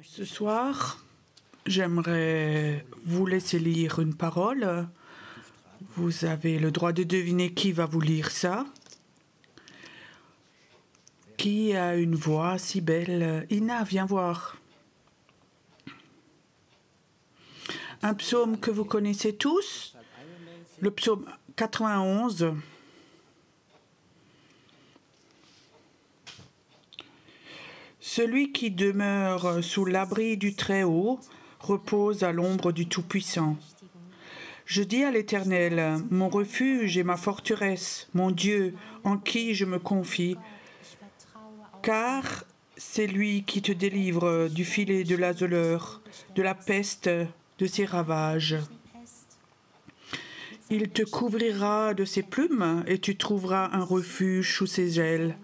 Ce soir, j'aimerais vous laisser lire une parole. Vous avez le droit de deviner qui va vous lire ça. Qui a une voix si belle? Ina, viens voir. Un psaume que vous connaissez tous, le psaume 91. Celui qui demeure sous l'abri du Très-Haut repose à l'ombre du Tout-Puissant. Je dis à l'Éternel, mon refuge et ma forteresse, mon Dieu, en qui je me confie, car c'est lui qui te délivre du filet de l'asoleur, de la peste, de ses ravages. Il te couvrira de ses plumes et tu trouveras un refuge sous ses ailes.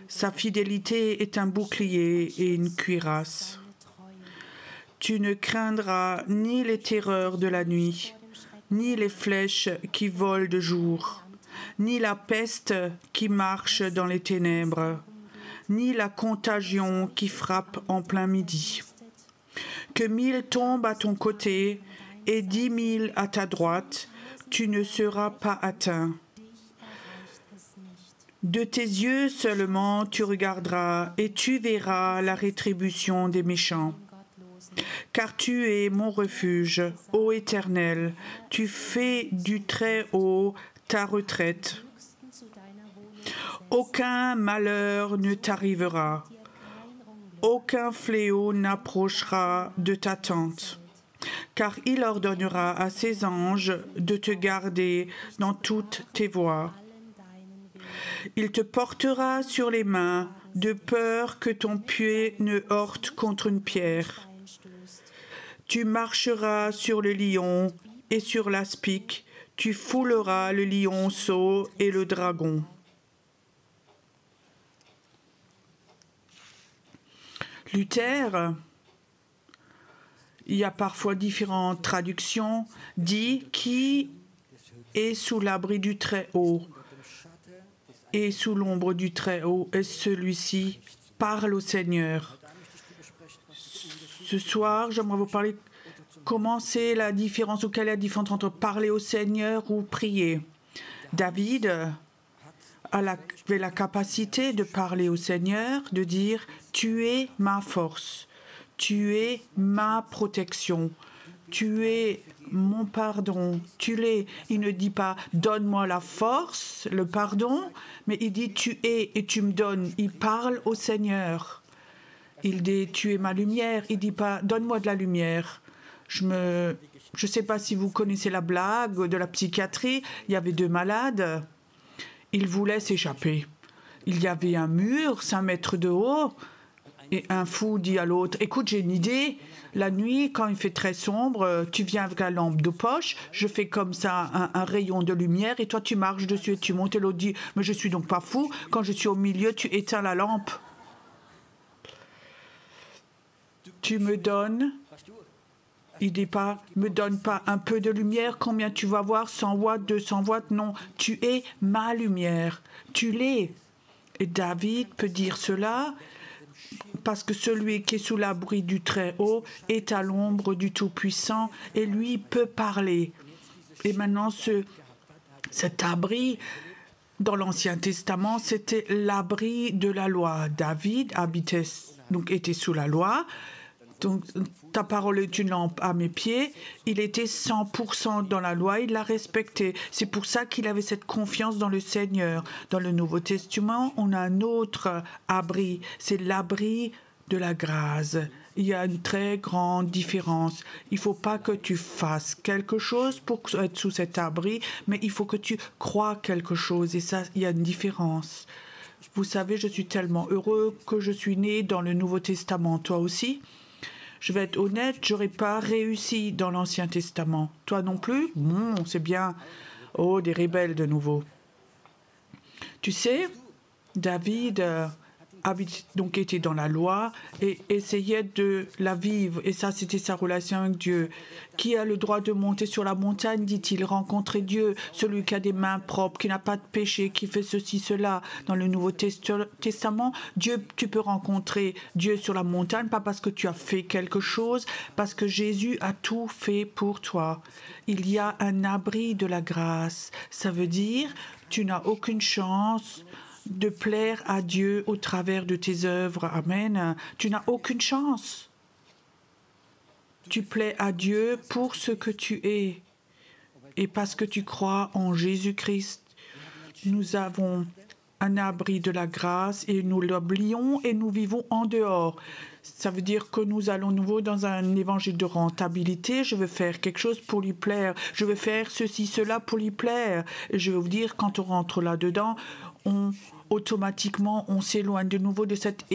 Sa fidélité est un bouclier et une cuirasse. Tu ne craindras ni les terreurs de la nuit, ni les flèches qui volent de jour, ni la peste qui marche dans les ténèbres, ni la contagion qui frappe en plein midi. Que 1000 tombent à ton côté et 10 000 à ta droite, tu ne seras pas atteint. De tes yeux seulement tu regarderas et tu verras la rétribution des méchants. Car tu es mon refuge, ô Éternel, tu fais du Très-Haut ta retraite. Aucun malheur ne t'arrivera, aucun fléau n'approchera de ta tente. Car il ordonnera à ses anges de te garder dans toutes tes voies. Il te portera sur les mains, de peur que ton pied ne heurte contre une pierre. Tu marcheras sur le lion et sur l'aspic, tu fouleras le lionceau et le dragon. Luther, il y a parfois différentes traductions, dit qui est sous l'abri du Très-Haut. Et sous l'ombre du Très-Haut, et celui-ci parle au Seigneur. Ce soir, j'aimerais vous parler comment c'est la différence, ou quelle est la différence entre parler au Seigneur ou prier. David avait la capacité de parler au Seigneur, de dire « Tu es ma force, tu es ma protection, tu es mon pardon, tu l'es. » Il ne dit pas « Donne-moi la force, le pardon », mais il dit « Tu es et tu me donnes ». Il parle au Seigneur. Il dit « Tu es ma lumière ». Il ne dit pas « Donne-moi de la lumière ». Je ne sais pas si vous connaissez la blague de la psychiatrie. Il y avait 2 malades. Ils voulaient s'échapper. Il y avait un mur, 5 mètres de haut. Et un fou dit à l'autre, écoute, j'ai une idée. La nuit, quand il fait très sombre, tu viens avec la lampe de poche, je fais comme ça un rayon de lumière et toi tu marches dessus et tu montes. Et l'autre dit, mais je suis donc pas fou. Quand je suis au milieu, tu éteins la lampe. Tu me donnes. Il dit pas, me donne pas un peu de lumière, combien tu vas voir, 100 watts, 200 watts, non, tu es ma lumière, tu l'es. Et David peut dire cela parce que celui qui est sous l'abri du Très-Haut est à l'ombre du Tout-Puissant et lui peut parler. Et maintenant, cet abri, dans l'Ancien Testament, c'était l'abri de la loi. David habitait, donc était sous la loi. Donc, ta parole est une lampe à mes pieds. Il était 100% dans la loi, il l'a respectée. C'est pour ça qu'il avait cette confiance dans le Seigneur. Dans le Nouveau Testament, on a un autre abri. C'est l'abri de la grâce. Il y a une très grande différence. Il ne faut pas que tu fasses quelque chose pour être sous cet abri, mais il faut que tu crois quelque chose. Et ça, il y a une différence. Vous savez, je suis tellement heureux que je suis né dans le Nouveau Testament. Toi aussi ? je vais être honnête, j'aurais pas réussi dans l'Ancien Testament. Toi non plus? C'est bien. Oh, des rebelles de nouveau. Tu sais, David donc était dans la loi et essayait de la vivre. Et ça, c'était sa relation avec Dieu. Qui a le droit de monter sur la montagne, dit-il, rencontrer Dieu, celui qui a des mains propres, qui n'a pas de péché, qui fait ceci, cela. Dans le Nouveau Testament, Dieu, tu peux rencontrer Dieu sur la montagne, pas parce que tu as fait quelque chose, parce que Jésus a tout fait pour toi. Il y a un abri de la grâce. Ça veut dire, tu n'as aucune chance de plaire à Dieu au travers de tes œuvres. Amen. Tu n'as aucune chance. Tu plais à Dieu pour ce que tu es et parce que tu crois en Jésus-Christ. Nous avons un abri de la grâce et nous l'oublions et nous vivons en dehors. Ça veut dire que nous allons nouveau dans un évangile de rentabilité. Je veux faire quelque chose pour lui plaire. Je veux faire ceci, cela pour lui plaire. Et je veux vous dire, quand on rentre là-dedans, automatiquement, on s'éloigne de nouveau de cet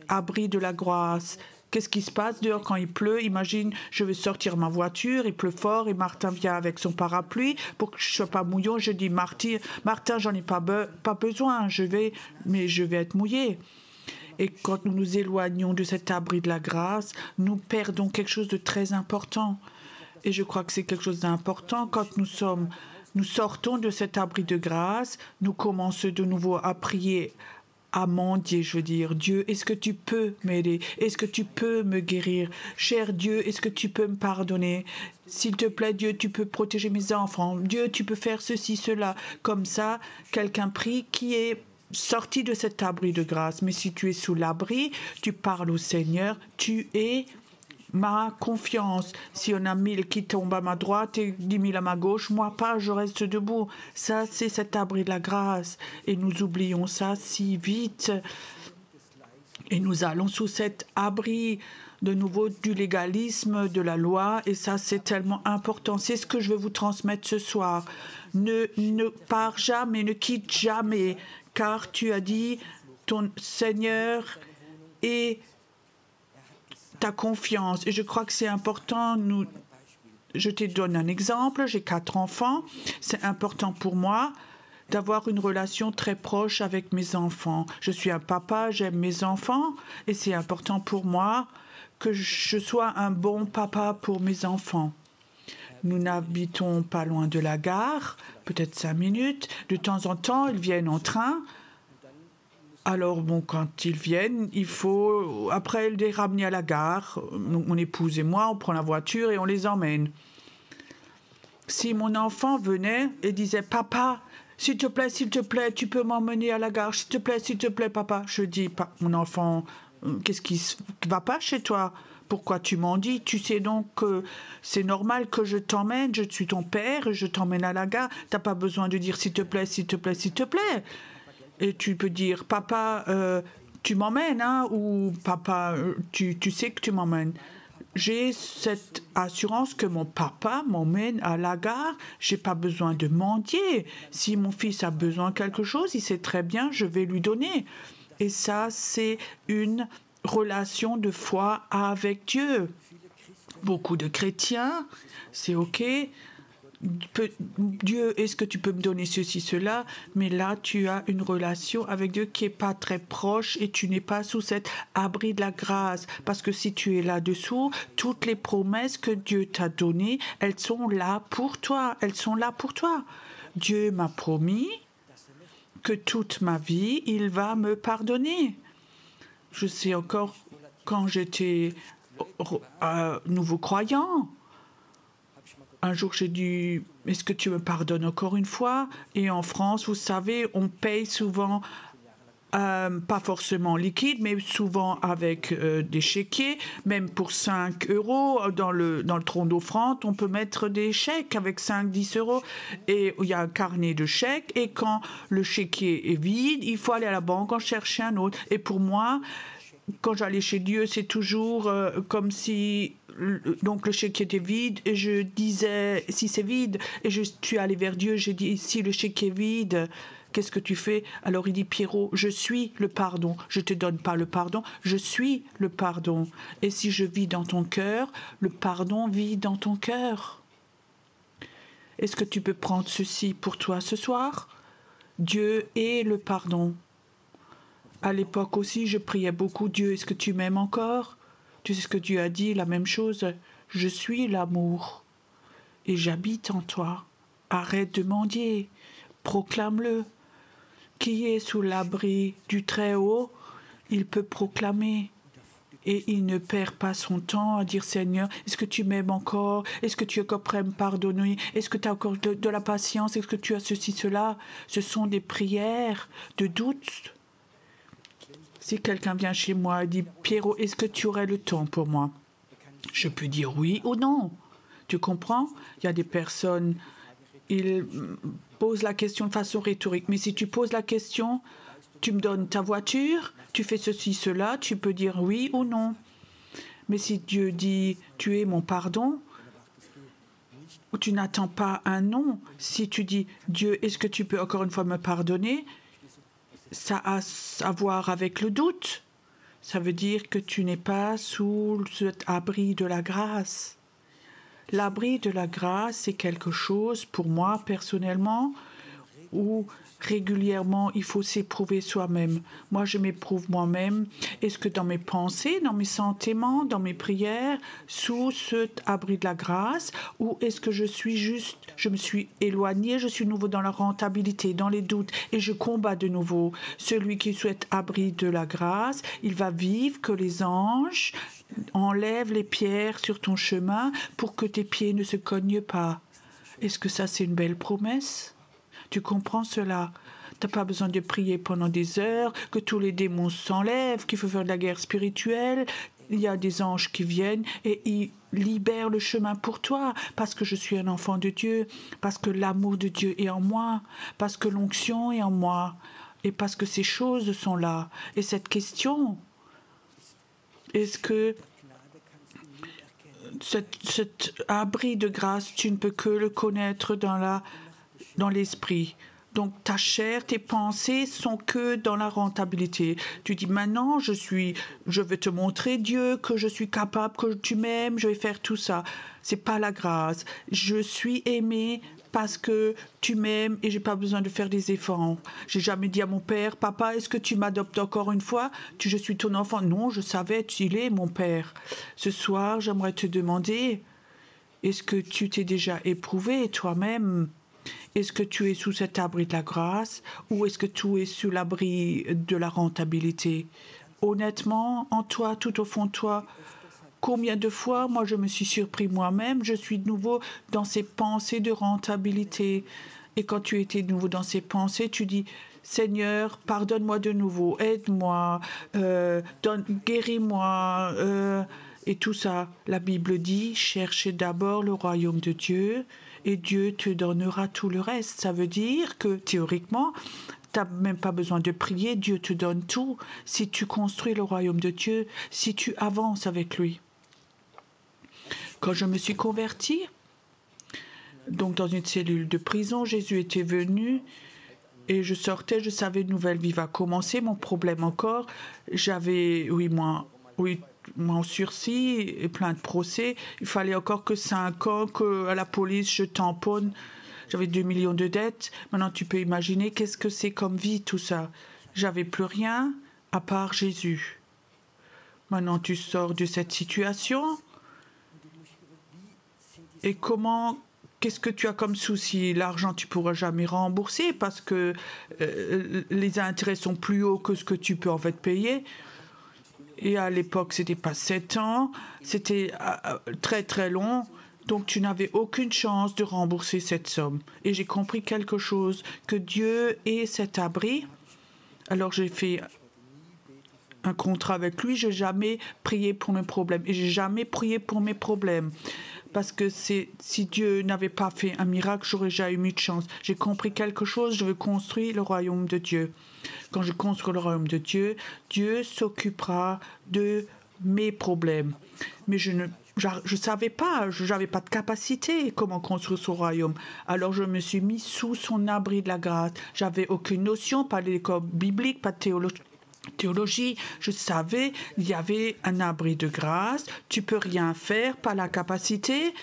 abri de la grâce. Qu'est-ce qui se passe dehors quand il pleut? Imagine, je vais sortir ma voiture, il pleut fort et Martin vient avec son parapluie pour que je ne sois pas mouillon. Je dis, Martin, j'en ai pas besoin, mais je vais être mouillé. Et quand nous nous éloignons de cet abri de la grâce, nous perdons quelque chose de très important. Et je crois que c'est quelque chose d'important quand nous sortons de cet abri de grâce, nous commençons de nouveau à prier, à mendier, je veux dire. Dieu, est-ce que tu peux m'aider? Est-ce que tu peux me guérir? Cher Dieu, est-ce que tu peux me pardonner? S'il te plaît, Dieu, tu peux protéger mes enfants. Dieu, tu peux faire ceci, cela. Comme ça, quelqu'un prie qui est sorti de cet abri de grâce. Mais si tu es sous l'abri, tu parles au Seigneur, tu es ma confiance. Si on a 1000 qui tombent à ma droite et 10 000 à ma gauche, moi pas, je reste debout. Ça, c'est cet abri de la grâce. Et nous oublions ça si vite. Et nous allons sous cet abri de nouveau du légalisme, de la loi. Et ça, c'est tellement important. C'est ce que je veux vous transmettre ce soir. Ne pars jamais, ne quitte jamais. Car tu as dit, ton Seigneur est ta confiance. Et je crois que c'est important. Je te donne un exemple. J'ai 4 enfants. C'est important pour moi d'avoir une relation très proche avec mes enfants. Je suis un papa, j'aime mes enfants. Et c'est important pour moi que je sois un bon papa pour mes enfants. Nous n'habitons pas loin de la gare, peut-être 5 minutes. De temps en temps, ils viennent en train. Alors, bon, quand ils viennent, il faut, après, les ramener à la gare. Mon épouse et moi, on prend la voiture et on les emmène. Si mon enfant venait et disait « Papa, s'il te plaît, tu peux m'emmener à la gare. S'il te plaît, papa. » Je dis « Mon enfant, qu'est-ce qui ne va pas chez toi ? Pourquoi tu m'en dis? Tu sais donc que c'est normal que je t'emmène. Je suis ton père, je t'emmène à la gare. Tu n'as pas besoin de dire « S'il te plaît, s'il te plaît, s'il te plaît. » Et tu peux dire, papa, tu m'emmènes, hein, ou papa, tu sais que tu m'emmènes. J'ai cette assurance que mon papa m'emmène à la gare. J'ai pas besoin de mendier. Si mon fils a besoin de quelque chose, il sait très bien, je vais lui donner. Et ça, c'est une relation de foi avec Dieu. Beaucoup de chrétiens, c'est OK. Dieu, est-ce que tu peux me donner ceci, cela? Mais là, tu as une relation avec Dieu qui n'est pas très proche et tu n'es pas sous cet abri de la grâce. Parce que si tu es là-dessous, toutes les promesses que Dieu t'a données, elles sont là pour toi. Elles sont là pour toi. Dieu m'a promis que toute ma vie, il va me pardonner. Je sais encore quand j'étais nouveau croyant. Un jour, j'ai dit, est-ce que tu me pardonnes encore une fois? Et en France, vous savez, on paye souvent, pas forcément liquide, mais souvent avec des chéquiers. Même pour 5 € dans le tronc d'offrande, on peut mettre des chèques avec 5-10 €. Et il y a un carnet de chèques. Et quand le chéquier est vide, il faut aller à la banque en chercher un autre. Et pour moi, quand j'allais chez Dieu, c'est toujours comme si donc le chéquier était vide et je disais si c'est vide et je suis allée vers Dieu, j'ai dit si le chéquier est vide, qu'est-ce que tu fais? Alors il dit, Pierrot, je suis le pardon. Je ne te donne pas le pardon, je suis le pardon. Et si je vis dans ton cœur, le pardon vit dans ton cœur. Est-ce que tu peux prendre ceci pour toi ce soir? Dieu est le pardon. À l'époque aussi, je priais beaucoup, Dieu, est-ce que tu m'aimes encore? Tu sais ce que Dieu a dit, la même chose. Je suis l'amour et j'habite en toi. Arrête de mendier, proclame-le. Qui est sous l'abri du Très-Haut, il peut proclamer. Et il ne perd pas son temps à dire, Seigneur, est-ce que tu m'aimes encore? Est-ce que tu es encore prêt à me pardonner? Est-ce que tu as encore de la patience? Est-ce que tu as ceci, cela? Ce sont des prières de doute. Si quelqu'un vient chez moi et dit, Pierrot, est-ce que tu aurais le temps pour moi? Je peux dire oui ou non. Tu comprends? Il y a des personnes, ils posent la question de façon rhétorique. Mais si tu poses la question, tu me donnes ta voiture, tu fais ceci, cela, tu peux dire oui ou non. Mais si Dieu dit, tu es mon pardon, ou tu n'attends pas un non, si tu dis, Dieu, est-ce que tu peux encore une fois me pardonner? Ça a à voir avec le doute. Ça veut dire que tu n'es pas sous cet abri de la grâce. L'abri de la grâce, c'est quelque chose, pour moi, personnellement, où régulièrement, il faut s'éprouver soi-même. Moi, je m'éprouve moi-même. Est-ce que dans mes pensées, dans mes sentiments, dans mes prières, sous cet abri de la grâce, ou est-ce que je suis juste, je me suis éloignée, je suis nouveau dans la rentabilité, dans les doutes, et je combats de nouveau. Celui qui souhaite abri de la grâce, il va vivre que les anges enlèvent les pierres sur ton chemin pour que tes pieds ne se cognent pas. Est-ce que ça, c'est une belle promesse? Tu comprends cela? Tu n'as pas besoin de prier pendant des heures, que tous les démons s'enlèvent, qu'il faut faire de la guerre spirituelle. Il y a des anges qui viennent et ils libèrent le chemin pour toi, parce que je suis un enfant de Dieu, parce que l'amour de Dieu est en moi, parce que l'onction est en moi, et parce que ces choses sont là. Et cette question, est-ce que cet abri de grâce, tu ne peux que le connaître dans l'esprit. Donc ta chair, tes pensées sont que dans la rentabilité. Tu dis maintenant, je vais te montrer Dieu, que je suis capable, que tu m'aimes, je vais faire tout ça. C'est pas la grâce. Je suis aimé parce que tu m'aimes et j'ai pas besoin de faire des efforts. J'ai jamais dit à mon père, papa, est-ce que tu m'adoptes encore une fois? Je suis ton enfant. Non, je savais, il est mon père. Ce soir, j'aimerais te demander, est-ce que tu t'es déjà éprouvé toi-même? Est-ce que tu es sous cet abri de la grâce ou est-ce que tu es sous l'abri de la rentabilité? Honnêtement, en toi, tout au fond de toi, combien de fois, moi, je me suis surpris moi-même, je suis de nouveau dans ces pensées de rentabilité. Et quand tu étais de nouveau dans ces pensées, tu dis, Seigneur, pardonne-moi de nouveau, aide-moi, guéris-moi, et tout ça. La Bible dit, cherchez d'abord le royaume de Dieu et Dieu te donnera tout le reste. Ça veut dire que, théoriquement, tu n'as même pas besoin de prier, Dieu te donne tout. Si tu construis le royaume de Dieu, si tu avances avec lui. Quand je me suis convertie, donc dans une cellule de prison, Jésus était venu et je sortais, je savais une nouvelle vie va commencer. Mon problème encore, j'avais 8 mois en sursis et plein de procès. Il fallait encore que 5 ans qu'à la police je tamponne. J'avais 2 millions de dettes. Maintenant, tu peux imaginer qu'est-ce que c'est comme vie, tout ça. J'avais plus rien à part Jésus. Maintenant, tu sors de cette situation. Et qu'est-ce que tu as comme souci? L'argent, tu ne pourras jamais rembourser parce que les intérêts sont plus hauts que ce que tu peux en fait payer. Et à l'époque, ce n'était pas 7 ans, c'était très très long. Donc tu n'avais aucune chance de rembourser cette somme. Et j'ai compris quelque chose, que Dieu est cet abri. Alors j'ai fait un contrat avec lui, je n'ai jamais prié pour mes problèmes. Et je n'ai jamais prié pour mes problèmes. Parce que si Dieu n'avait pas fait un miracle, j'aurais jamais eu de chance. J'ai compris quelque chose, je veux construire le royaume de Dieu. Quand je construis le royaume de Dieu, Dieu s'occupera de mes problèmes. Mais je ne je savais pas, je n'avais pas de capacité comment construire son royaume. Alors je me suis mis sous son abri de la grâce. J'avais aucune notion, pas d'école biblique, pas de théologie. Je savais, il y avait un abri de grâce. Tu peux rien faire, pas la capacité.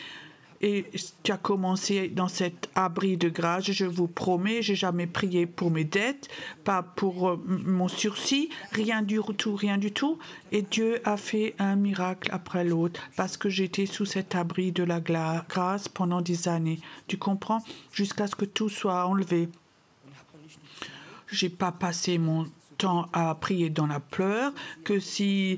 Et tu as commencé dans cet abri de grâce. Je vous promets, j'ai jamais prié pour mes dettes, pas pour mon sursis, rien du tout, rien du tout. Et Dieu a fait un miracle après l'autre parce que j'étais sous cet abri de la grâce pendant des années. Tu comprends? Jusqu'à ce que tout soit enlevé. J'ai pas passé mon temps à prier dans la pleure, que si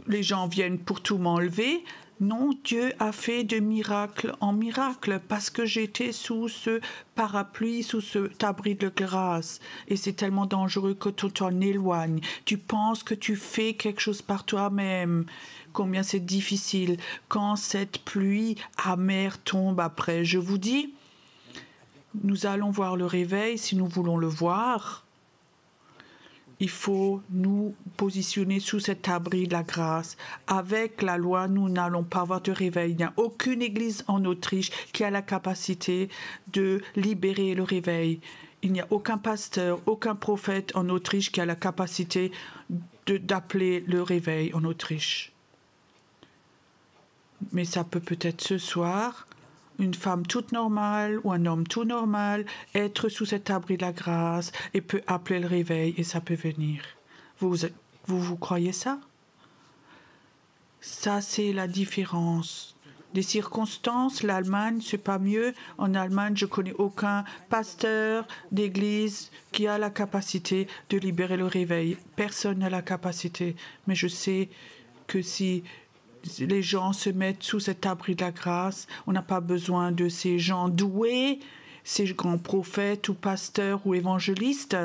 les gens viennent pour tout m'enlever. Non, Dieu a fait de miracle en miracle parce que j'étais sous ce parapluie, sous cet abri de grâce. Et c'est tellement dangereux que tu t'en éloignes. Tu penses que tu fais quelque chose par toi-même. Combien c'est difficile quand cette pluie amère tombe après. Je vous dis, nous allons voir le réveil si nous voulons le voir. Il faut nous positionner sous cet abri de la grâce. Avec la loi, nous n'allons pas avoir de réveil. Il n'y a aucune église en Autriche qui a la capacité de libérer le réveil. Il n'y a aucun pasteur, aucun prophète en Autriche qui a la capacité d'appeler le réveil en Autriche. Mais ça peut-être ce soir, une femme toute normale ou un homme tout normal être sous cet abri de la grâce et peut appeler le réveil et ça peut venir. Vous croyez ça? Ça, c'est la différence. Des circonstances, l'Allemagne, c'est pas mieux. En Allemagne, je connais aucun pasteur d'église qui a la capacité de libérer le réveil. Personne n'a la capacité. Mais je sais que si les gens se mettent sous cet abri de la grâce, on n'a pas besoin de ces gens doués, ces grands prophètes ou pasteurs ou évangélistes,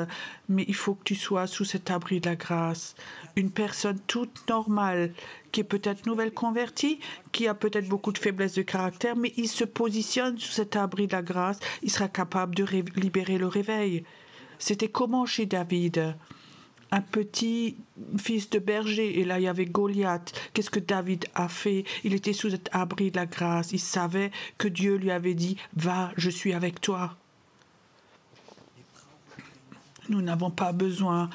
mais il faut que tu sois sous cet abri de la grâce. Une personne toute normale, qui est peut-être nouvelle convertie, qui a peut-être beaucoup de faiblesse de caractère, mais il se positionne sous cet abri de la grâce, il sera capable de libérer le réveil. C'était comment chez David ? Un petit fils de berger, et là il y avait Goliath. Qu'est-ce que David a fait? Il était sous cet abri de la grâce. Il savait que Dieu lui avait dit « Va, je suis avec toi ». Nous n'avons pas besoin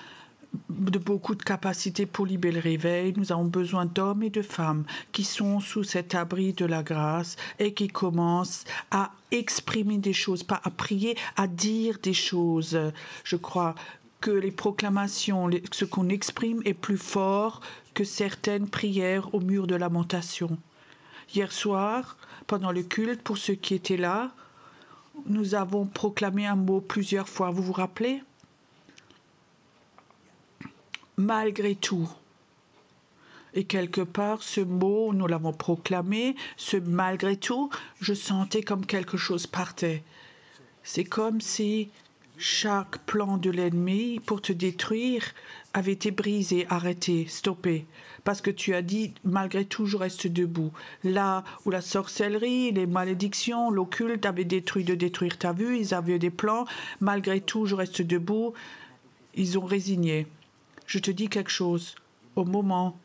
de beaucoup de capacités pour libérer le réveil. Nous avons besoin d'hommes et de femmes qui sont sous cet abri de la grâce et qui commencent à exprimer des choses, pas à prier, à dire des choses. Je crois que les proclamations, ce qu'on exprime est plus fort que certaines prières au mur de lamentation. Hier soir, pendant le culte, pour ceux qui étaient là, nous avons proclamé un mot plusieurs fois. Vous vous rappelez? Malgré tout. Et quelque part, ce mot, nous l'avons proclamé, ce malgré tout, je sentais comme quelque chose partait. C'est comme si chaque plan de l'ennemi pour te détruire avait été brisé, arrêté, stoppé. Parce que tu as dit, malgré tout, je reste debout. Là où la sorcellerie, les malédictions, l'occulte avaient détruit de détruire ta vue, ils avaient des plans, malgré tout, je reste debout. Ils ont résigné. Je te dis quelque chose. Au moment.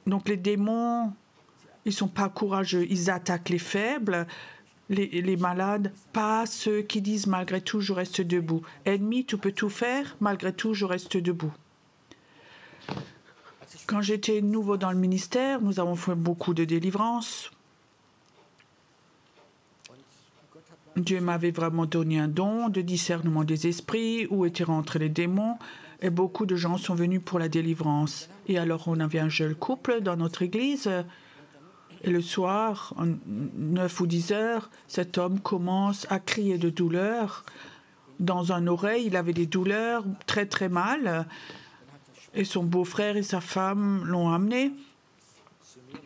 Donc les démons, ils ne sont pas courageux. Ils attaquent les faibles. Les malades, pas ceux qui disent malgré tout je reste debout. Ennemi, tu peux tout faire, malgré tout je reste debout. Quand j'étais nouveau dans le ministère, nous avons fait beaucoup de délivrances. Dieu m'avait vraiment donné un don de discernement des esprits, où étaient rentrés les démons, et beaucoup de gens sont venus pour la délivrance. Et alors on avait un jeune couple dans notre église. Et le soir, à 9 ou 10 heures, cet homme commence à crier de douleur. Dans une oreille, il avait des douleurs très très mal. Et son beau-frère et sa femme l'ont amené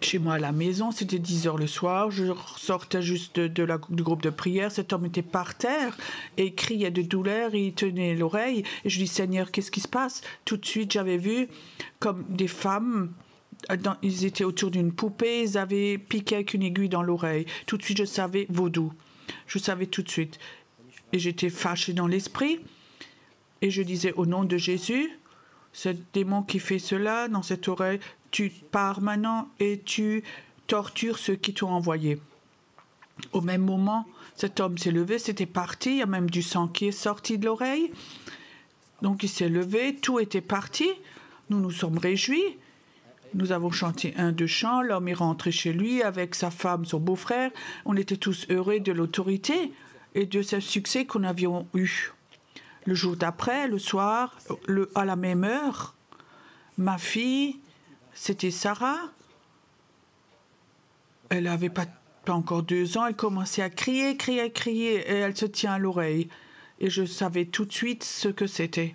chez moi à la maison. C'était 10 heures le soir. Je sortais juste du groupe de prière. Cet homme était par terre et criait de douleur. Et il tenait l'oreille. Et je dis, Seigneur, qu'est-ce qui se passe? Tout de suite, j'avais vu comme des femmes... Ils étaient autour d'une poupée, ils avaient piqué avec une aiguille dans l'oreille. Tout de suite, je savais vaudou. Je savais tout de suite. Et j'étais fâchée dans l'esprit. Et je disais, au nom de Jésus, ce démon qui fait cela dans cette oreille, tu pars maintenant et tu tortures ceux qui t'ont envoyé. Au même moment, cet homme s'est levé, c'était parti, il y a même du sang qui est sorti de l'oreille. Donc il s'est levé, tout était parti, nous nous sommes réjouis. Nous avons chanté un, deux chants, l'homme est rentré chez lui avec sa femme, son beau-frère. On était tous heureux de l'autorité et de ce succès qu'on avions eu. Le jour d'après, le soir, à la même heure, ma fille, c'était Sarah. Elle n'avait pas encore 2 ans, elle commençait à crier, et elle se tient à l'oreille. Et je savais tout de suite ce que c'était.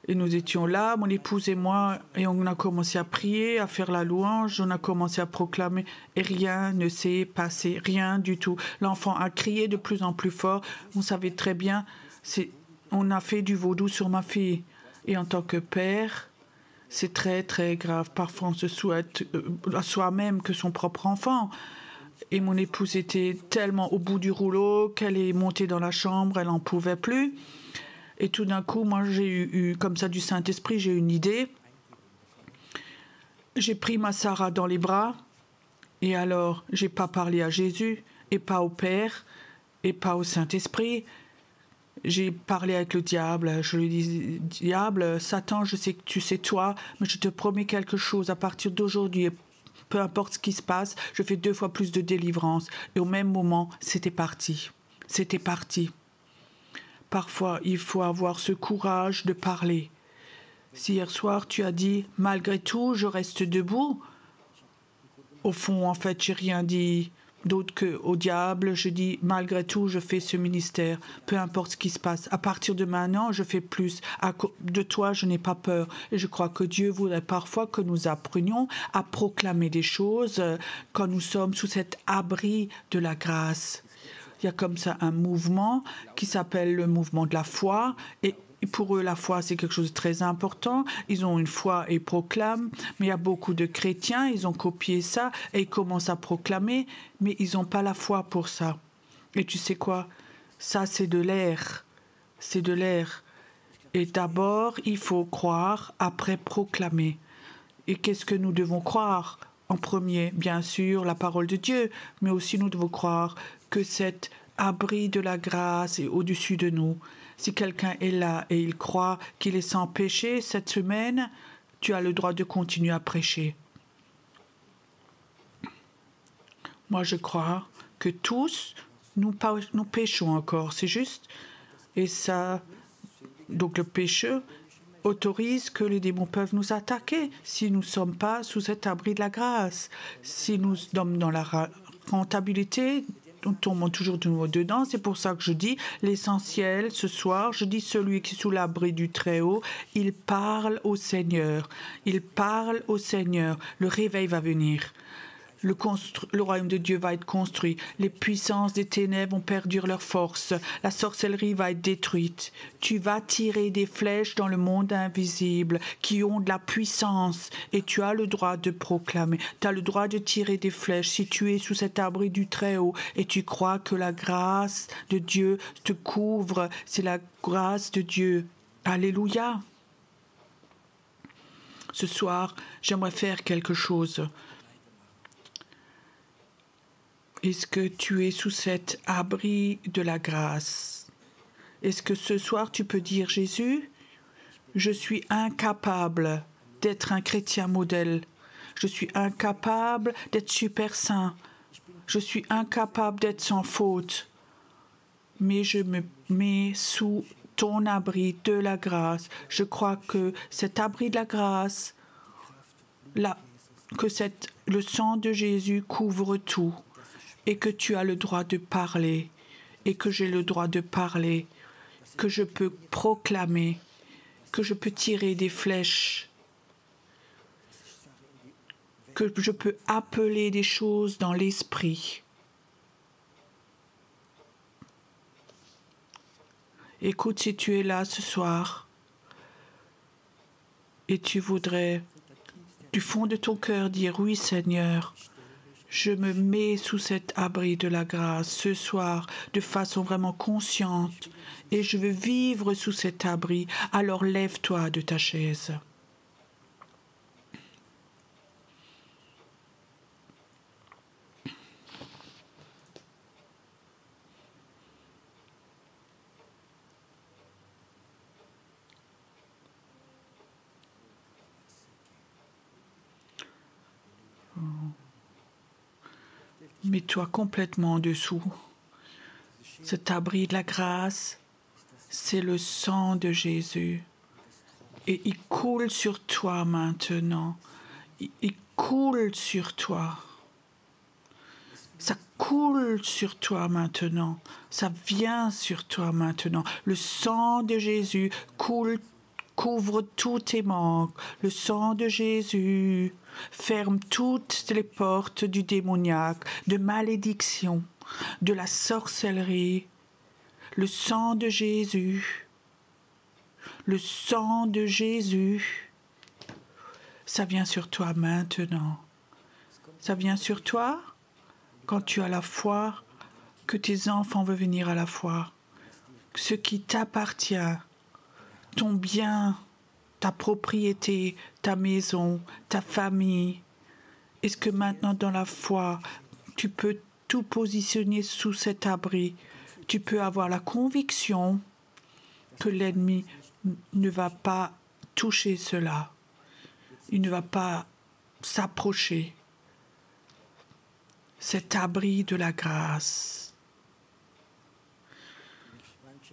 Et nous étions là, mon épouse et moi, et on a commencé à prier, à faire la louange, on a commencé à proclamer, et rien ne s'est passé, rien du tout. L'enfant a crié de plus en plus fort, on savait très bien, on a fait du vaudou sur ma fille. Et en tant que père, c'est très très grave. Parfois on se souhaite à soi-même que son propre enfant. Et mon épouse était tellement au bout du rouleau qu'elle est montée dans la chambre, elle n'en pouvait plus. Et tout d'un coup, moi, j'ai eu comme ça du Saint-Esprit, j'ai eu une idée. J'ai pris ma Sarah dans les bras, et alors, j'ai pas parlé à Jésus, et pas au Père, et pas au Saint-Esprit. J'ai parlé avec le diable. Je lui dis, diable, Satan, je sais que tu sais toi, mais je te promets quelque chose à partir d'aujourd'hui. Peu importe ce qui se passe, je fais 2 fois plus de délivrance. Et au même moment, c'était parti. C'était parti. Parfois, il faut avoir ce courage de parler. Si hier soir, tu as dit « Malgré tout, je reste debout », au fond, en fait, j'ai rien dit d'autre qu'au diable. Je dis « Malgré tout, je fais ce ministère, peu importe ce qui se passe. À partir de maintenant, je fais plus. De toi, je n'ai pas peur. » Et je crois que Dieu voudrait parfois que nous apprenions à proclamer des choses quand nous sommes sous cet abri de la grâce. Il y a comme ça un mouvement qui s'appelle le mouvement de la foi. Et pour eux, la foi, c'est quelque chose de très important. Ils ont une foi et proclament. Mais il y a beaucoup de chrétiens, ils ont copié ça et ils commencent à proclamer, mais ils n'ont pas la foi pour ça. Et tu sais quoi? Ça, c'est de l'air. C'est de l'air. Et d'abord, il faut croire, après proclamer. Et qu'est-ce que nous devons croire? En premier, bien sûr, la parole de Dieu, mais aussi nous devons croire que cet abri de la grâce est au-dessus de nous. Si quelqu'un est là et il croit qu'il est sans péché cette semaine, tu as le droit de continuer à prêcher. Moi, je crois que tous, nous péchons encore, c'est juste. Et ça, donc le péché autorise que les démons peuvent nous attaquer si nous ne sommes pas sous cet abri de la grâce. Si nous sommes dans la rentabilité, nous tombons toujours de nouveau dedans. C'est pour ça que je dis l'essentiel ce soir. Je dis celui qui est sous l'abri du Très-Haut, il parle au Seigneur. Il parle au Seigneur. Le réveil va venir. Le royaume de Dieu va être construit. Les puissances des ténèbres vont perdre leur force. La sorcellerie va être détruite. Tu vas tirer des flèches dans le monde invisible qui ont de la puissance. Et tu as le droit de proclamer. Tu as le droit de tirer des flèches si tu es sous cet abri du Très-Haut et tu crois que la grâce de Dieu te couvre. C'est la grâce de Dieu. Alléluia. Ce soir, j'aimerais faire quelque chose. Est-ce que tu es sous cet abri de la grâce? Est-ce que ce soir tu peux dire, Jésus, je suis incapable d'être un chrétien modèle. Je suis incapable d'être super saint. Je suis incapable d'être sans faute. Mais je me mets sous ton abri de la grâce. Je crois que cet abri de la grâce, le sang de Jésus couvre tout. Et que tu as le droit de parler, et que j'ai le droit de parler, que je peux proclamer, que je peux tirer des flèches, que je peux appeler des choses dans l'esprit. Écoute, si tu es là ce soir, et tu voudrais, du fond de ton cœur, dire « Oui, Seigneur », je me mets sous cet abri de la grâce ce soir de façon vraiment consciente et je veux vivre sous cet abri. Alors lève-toi de ta chaise. Mets-toi complètement en dessous. Cet abri de la grâce, c'est le sang de Jésus. Et il coule sur toi maintenant. Il coule sur toi. Ça coule sur toi maintenant. Ça vient sur toi maintenant. Le sang de Jésus couvre tous tes manques. Le sang de Jésus ferme toutes les portes du démoniaque, de malédiction, de la sorcellerie. Le sang de Jésus. Le sang de Jésus. Ça vient sur toi maintenant. Ça vient sur toi quand tu as la foi, que tes enfants veulent venir à la foi. Ce qui t'appartient, ton bien, ta propriété, ta maison, ta famille. Est-ce que maintenant dans la foi, tu peux tout positionner sous cet abri? Tu peux avoir la conviction que l'ennemi ne va pas toucher cela. Il ne va pas s'approcher. Cet abri de la grâce.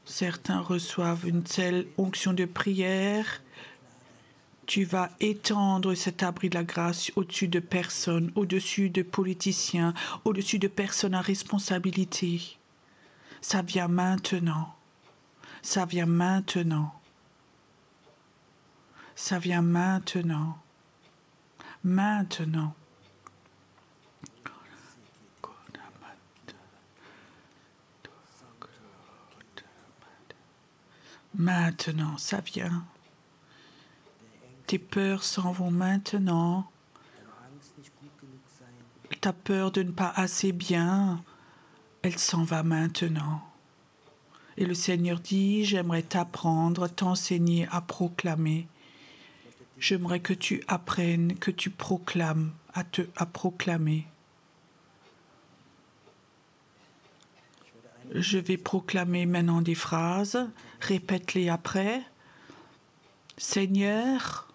Certains reçoivent une telle onction de prière. Tu vas étendre cet abri de la grâce au-dessus de personnes, au-dessus de politiciens, au-dessus de personnes à responsabilité. Ça vient maintenant. Ça vient maintenant. Ça vient maintenant. Maintenant. Maintenant, ça vient. Tes peurs s'en vont maintenant. Ta peur de ne pas assez bien, elle s'en va maintenant. Et le Seigneur dit, j'aimerais t'apprendre, t'enseigner à proclamer. J'aimerais que tu apprennes, que tu proclames, à proclamer. Je vais proclamer maintenant des phrases. Répète-les après. Seigneur,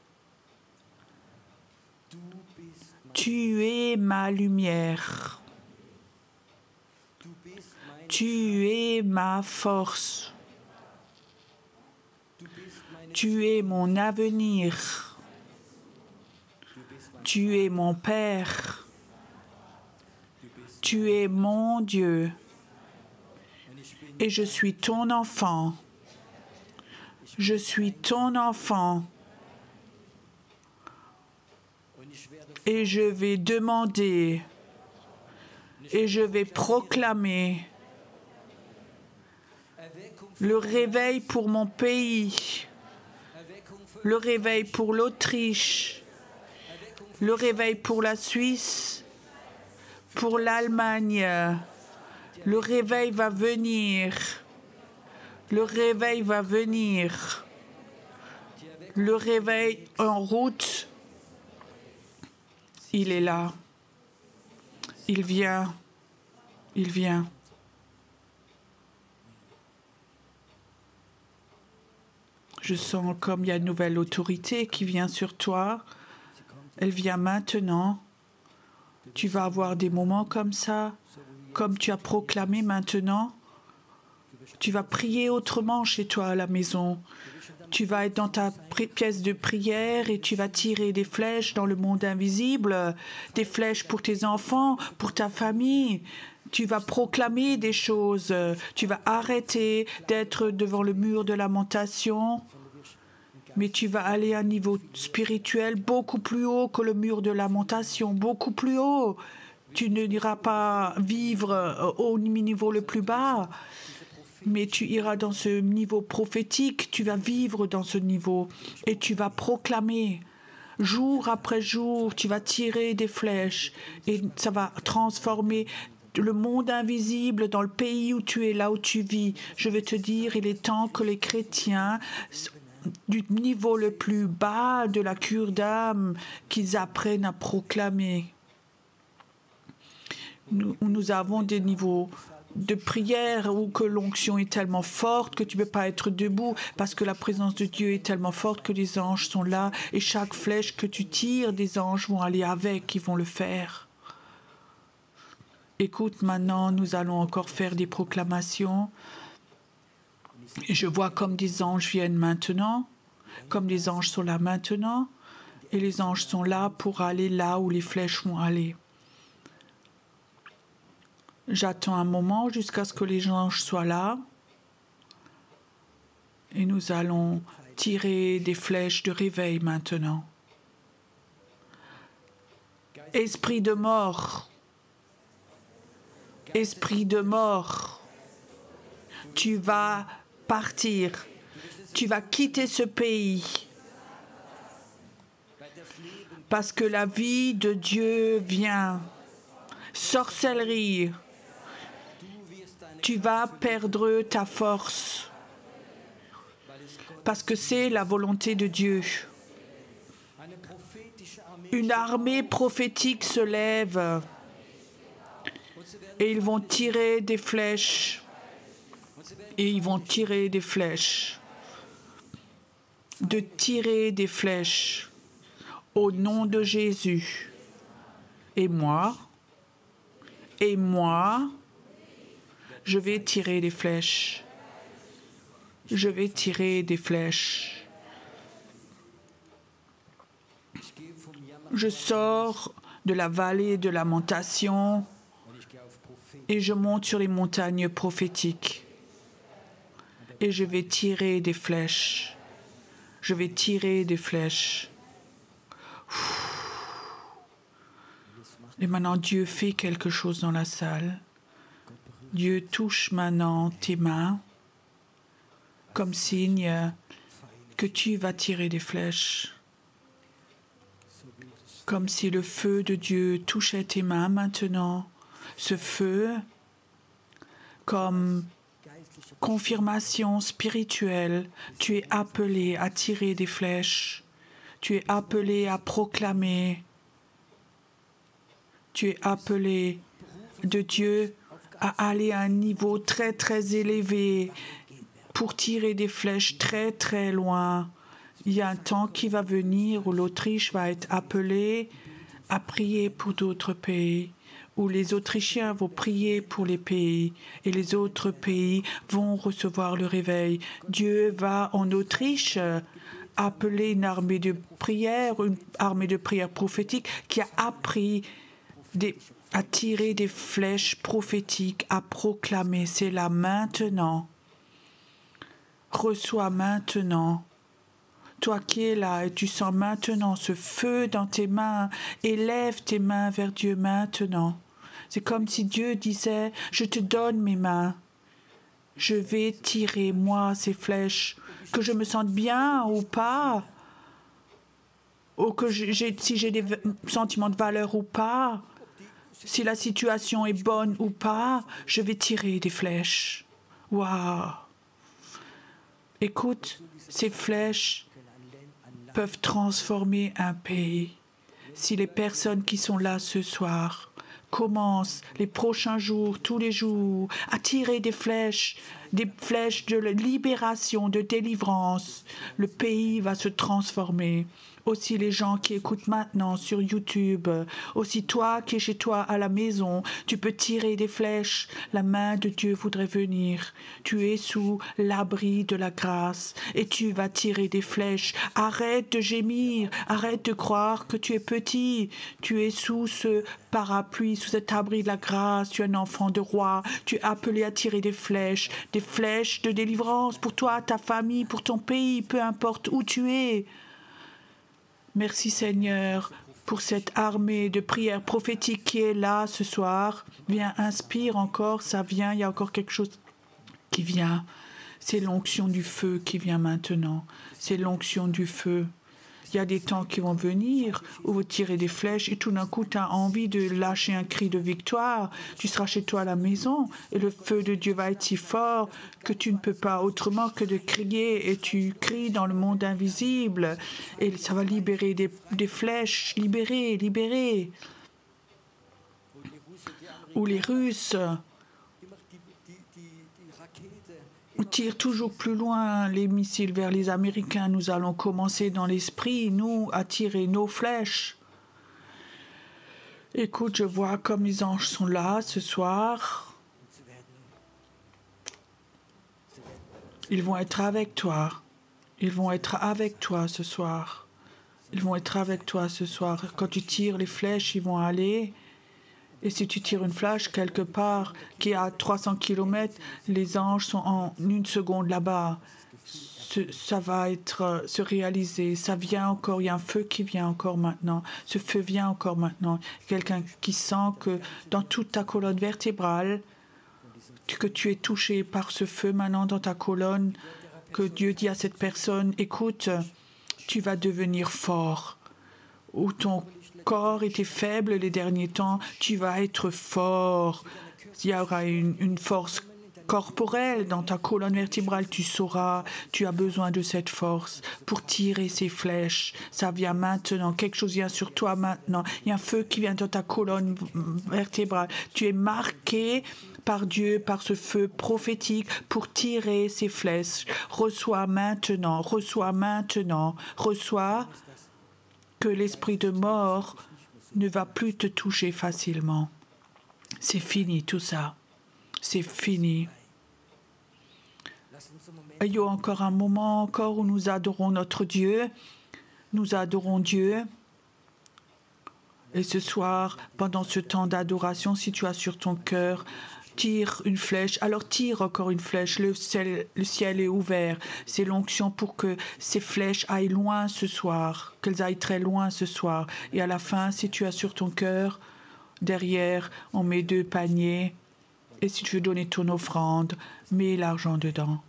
tu es ma lumière. Tu es ma force. Tu es mon avenir. Tu es mon Père. Tu es mon Dieu. Et je suis ton enfant. Je suis ton enfant. Et je vais demander et je vais proclamer le réveil pour mon pays, le réveil pour l'Autriche, le réveil pour la Suisse, pour l'Allemagne. Le réveil va venir. Le réveil va venir. Le réveil en route. Il est là. Il vient. Il vient. Je sens comme il y a une nouvelle autorité qui vient sur toi. Elle vient maintenant. Tu vas avoir des moments comme ça, comme tu as proclamé maintenant. Tu vas prier autrement chez toi à la maison. Tu vas être dans ta pièce de prière et tu vas tirer des flèches dans le monde invisible, des flèches pour tes enfants, pour ta famille. Tu vas proclamer des choses. Tu vas arrêter d'être devant le mur de lamentation. Mais tu vas aller à un niveau spirituel beaucoup plus haut que le mur de lamentation, beaucoup plus haut. Tu ne iras pas vivre au niveau le plus bas, mais tu iras dans ce niveau prophétique, tu vas vivre dans ce niveau et tu vas proclamer. Jour après jour, tu vas tirer des flèches et ça va transformer le monde invisible dans le pays où tu es, là où tu vis. Je vais te dire, il est temps que les chrétiens du niveau le plus bas de la cure d'âme, qu'ils apprennent à proclamer. Nous avons des niveaux de prière où que l'onction est tellement forte que tu ne peux pas être debout parce que la présence de Dieu est tellement forte que les anges sont là et chaque flèche que tu tires, des anges vont aller avec, ils vont le faire. Écoute, maintenant, nous allons encore faire des proclamations. Et je vois comme des anges viennent maintenant, comme des anges sont là maintenant, et les anges sont là pour aller là où les flèches vont aller. J'attends un moment jusqu'à ce que les anges soient là, et nous allons tirer des flèches de réveil maintenant. Esprit de mort, esprit de mort, tu vas partir, tu vas quitter ce pays, parce que la vie de Dieu vient. Sorcellerie, tu vas perdre ta force, parce que c'est la volonté de Dieu. Une armée prophétique se lève et ils vont tirer des flèches. Et ils vont tirer des flèches. De tirer des flèches au nom de Jésus. Et moi, je vais tirer des flèches. Je vais tirer des flèches. Je sors de la vallée de lamentation et je monte sur les montagnes prophétiques. Et je vais tirer des flèches. Je vais tirer des flèches. Et maintenant, Dieu fait quelque chose dans la salle. Dieu touche maintenant tes mains comme signe que tu vas tirer des flèches. Comme si le feu de Dieu touchait tes mains maintenant. Ce feu, comme confirmation spirituelle, tu es appelé à tirer des flèches. Tu es appelé à proclamer. Tu es appelé de Dieu à aller à un niveau très, très élevé pour tirer des flèches très, très loin. Il y a un temps qui va venir où l'Autriche va être appelée à prier pour d'autres pays, où les Autrichiens vont prier pour les pays et les autres pays vont recevoir le réveil. Dieu va en Autriche appeler une armée de prière prophétique qui a appris à tirer des flèches prophétiques, à proclamer. C'est là maintenant. Reçois maintenant. Toi qui es là et tu sens maintenant ce feu dans tes mains, élève tes mains vers Dieu maintenant. C'est comme si Dieu disait, je te donne mes mains. Je vais tirer, moi, ces flèches, que je me sente bien ou pas, ou que si j'ai des sentiments de valeur ou pas, si la situation est bonne ou pas, je vais tirer des flèches. Waouh! Écoute, ces flèches peuvent transformer un pays. Si les personnes qui sont là ce soir commencent les prochains jours, tous les jours, à tirer des flèches de libération, de délivrance, le pays va se transformer. Aussi les gens qui écoutent maintenant sur YouTube, aussi toi qui es chez toi à la maison, tu peux tirer des flèches. La main de Dieu voudrait venir. Tu es sous l'abri de la grâce et tu vas tirer des flèches. Arrête de gémir, arrête de croire que tu es petit. Tu es sous ce parapluie, sous cet abri de la grâce. Tu es un enfant de roi. Tu es appelé à tirer des flèches de délivrance pour toi, ta famille, pour ton pays, peu importe où tu es. Merci Seigneur pour cette armée de prières prophétiques qui est là ce soir. Viens, inspire encore, ça vient, il y a encore quelque chose qui vient. C'est l'onction du feu qui vient maintenant. C'est l'onction du feu. Il y a des temps qui vont venir où vous tirez des flèches et tout d'un coup, tu as envie de lâcher un cri de victoire. Tu seras chez toi à la maison et le feu de Dieu va être si fort que tu ne peux pas autrement que de crier et tu cries dans le monde invisible et ça va libérer des flèches. Libérer. Ou les Russes tire toujours plus loin les missiles vers les Américains. Nous allons commencer dans l'esprit, nous, à tirer nos flèches. Écoute, je vois comme les anges sont là ce soir. Ils vont être avec toi. Ils vont être avec toi ce soir. Ils vont être avec toi ce soir. Quand tu tires les flèches, ils vont aller. Et si tu tires une flèche quelque part qui est à 300 km, les anges sont en une seconde là-bas. Ça va se réaliser. Ça vient encore. Il y a un feu qui vient encore maintenant. Ce feu vient encore maintenant. Quelqu'un qui sent que dans toute ta colonne vertébrale, que tu es touché par ce feu maintenant dans ta colonne, que Dieu dit à cette personne, écoute, tu vas devenir fort. Où ton corps était faible les derniers temps, tu vas être fort. Il y aura une force corporelle dans ta colonne vertébrale. Tu sauras, tu as besoin de cette force pour tirer ces flèches. Ça vient maintenant. Quelque chose vient sur toi maintenant. Il y a un feu qui vient dans ta colonne vertébrale. Tu es marqué par Dieu, par ce feu prophétique pour tirer ces flèches. Reçois maintenant, reçois maintenant, reçois que l'esprit de mort ne va plus te toucher facilement. C'est fini tout ça. C'est fini. Ayons encore un moment encore où nous adorons notre Dieu. Nous adorons Dieu. Et ce soir, pendant ce temps d'adoration, si tu as sur ton cœur, tire une flèche, alors tire encore une flèche. Le ciel est ouvert. C'est l'onction pour que ces flèches aillent loin ce soir, qu'elles aillent très loin ce soir. Et à la fin, si tu as sur ton cœur, derrière, on met 2 paniers. Et si tu veux donner ton offrande, mets l'argent dedans.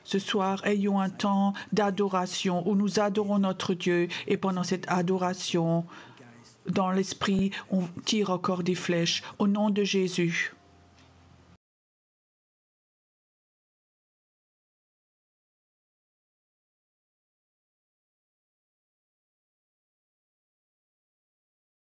Ce soir, ayons un temps d'adoration où nous adorons notre Dieu. Et pendant cette adoration, dans l'esprit, on tire encore des flèches. Au nom de Jésus.